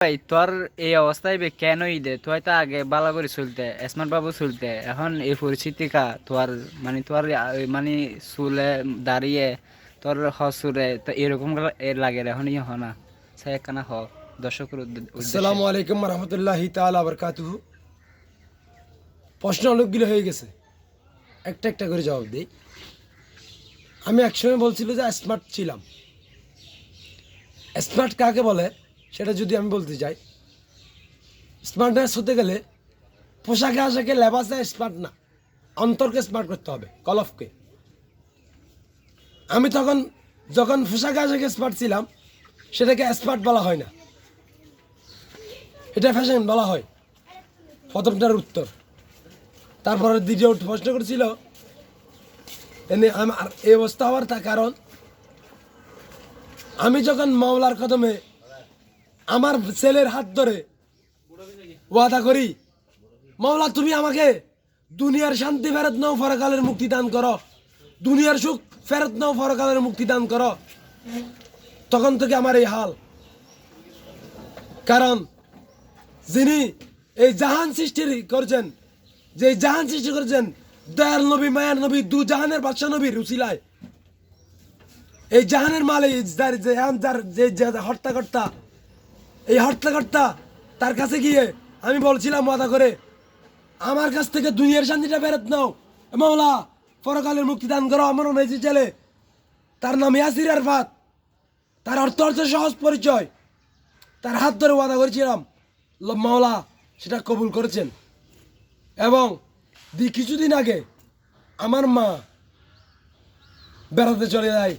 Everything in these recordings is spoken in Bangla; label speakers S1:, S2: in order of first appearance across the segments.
S1: ভাই তোর এই অবস্থায় কেনই দে তুই তো আগে বালা করে চলতে স্মার্ট বাবু চলতে এখন এই পরিস্থিতি কা তোর তোর মানে চুলে দাঁড়িয়ে তোর হসুরে তো এরকম লাগে এখন হ না সে একখানা হ দর্শকের উদ্দেশ্যে।
S2: আসসালামু আলাইকুম রহমতুল্লাহি তাআলা বারাকাতুহু। প্রশ্ন অনেকগুলো হয়ে গেছে, একটা একটা করে জবাব দিই। আমি একসময় বলছিল যে স্মার্ট ছিলাম। স্মার্ট কাকে বলে সেটা যদি আমি বলতে যাই, স্মার্টনেস হতে গেলে পোশাকে আশাকে লেবাসে স্মার্ট না, অন্তরকে স্মার্ট করতে হবে, কলফকে। আমি যখন পোশাকে আশাকে স্মার্ট ছিলাম, সেটাকে স্মার্ট বলা হয় না, এটা ফ্যাশন বলা হয়। প্রথমটার উত্তর। তারপরে দ্বিতীয় প্রশ্ন করেছিল আমার এই অবস্থা হওয়ার তার কারণ, আমি যখন মাওলার কদমে আমার ছেলের হাত ধরে ওয়াদা করি, মাওলা তুমি আমাকে দুনিয়ার শান্তি ফেরত নাও, পরকালের মুক্তি দান করো, দুনিয়ার সুখ ফেরত নাও, পরকালের মুক্তি দান করো, তখন থেকে আমার এই হাল। কারণ যিনি এই জাহান সৃষ্টি করেছেন, যে জাহান সৃষ্টি করেছেন, দয়াল নবী, মায়ার নবী, দু জাহানের বাদশাহ নবী রুসিলায়, এই জাহানের মালিক যে হর্তাকর্তা, এই হর্তাকর্তা, তার কাছে গিয়ে আমি বলছিলাম ওয়াদা করে, আমার কাছ থেকে দুনিয়ার শান্তিটা ফেরত নাও মাওলা, পরকালের মুক্তি দান করো। আমার মেজি ছেলে, তার নাম ইয়াসির আরফাত, তার অর্থ সহজ পরিচয়, তার হাত ধরে ওয়াদা করেছিলাম, মাওলা সেটা কবুল করেছেন। এবং কিছুদিন আগে আমার মা বেড়াতে চলে যায়,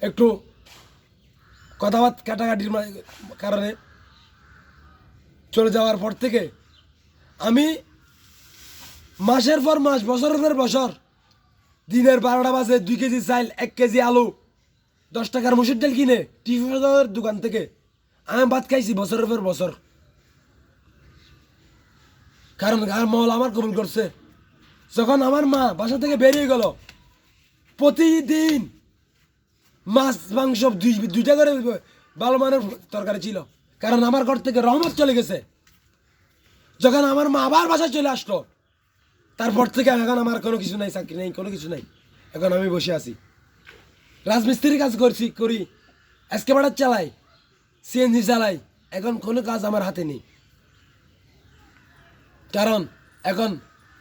S2: একটু কথাবার্তা কাটাকাটির কারণে চলে যাওয়ার পর থেকে আমি মাসের পর মাস, বছরের পর বছর, দিনের 12টা বাজে 2 কেজি চাল, 1 কেজি আলু, 10 টাকার মুসুর ডাল কিনে টিফিন দোকান থেকে আমি ভাত খাইছি বছরের পর বছর। কারণ মাওলা আমার কবুল করছে। যখন আমার মা বাসা থেকে বেরিয়ে গেল, প্রতিদিন মাছ মাংস দুইটা করে ভালো মানের তরকারি ছিল, কারণ আমার ঘর থেকে রহমত চলে গেছে। যখন আমার মা আবার বাসায় চলে আসলো, তারপর থেকে এখন আমার কোনো কিছু নাই, চাকরি নেই, কোনো কিছু নাই। এখন আমি বসে আছি, রাজমিস্ত্রির কাজ করি, এসকেভাটার চালাই, সিএনজি চালাই, এখন কোনো কাজ আমার হাতে নেই। কারণ এখন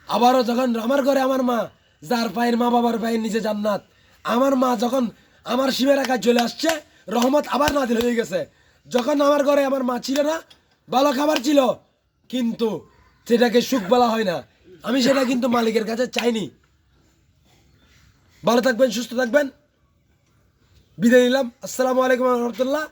S2: আবারও যখন আমার ঘরে আমার মা, যার পায়ের মা বাবার পায়ের নিচে জান্নাত, আমার মা যখন আমার সীমের একা চলে আসছে, রহমত আবার নাজিল হয়ে গেছে। যখন আমার ঘরে আমার মা ছিল না, ভালো খাবার ছিল, কিন্তু সেটাকে সুখ বলা হয় না, আমি সেটা কিন্তু মালিকের কাছে চাইনি। ভালো থাকবেন, সুস্থ থাকবেন, বিদায় নিলাম। আসসালামু আলাইকুম রহমতুল্লাহ।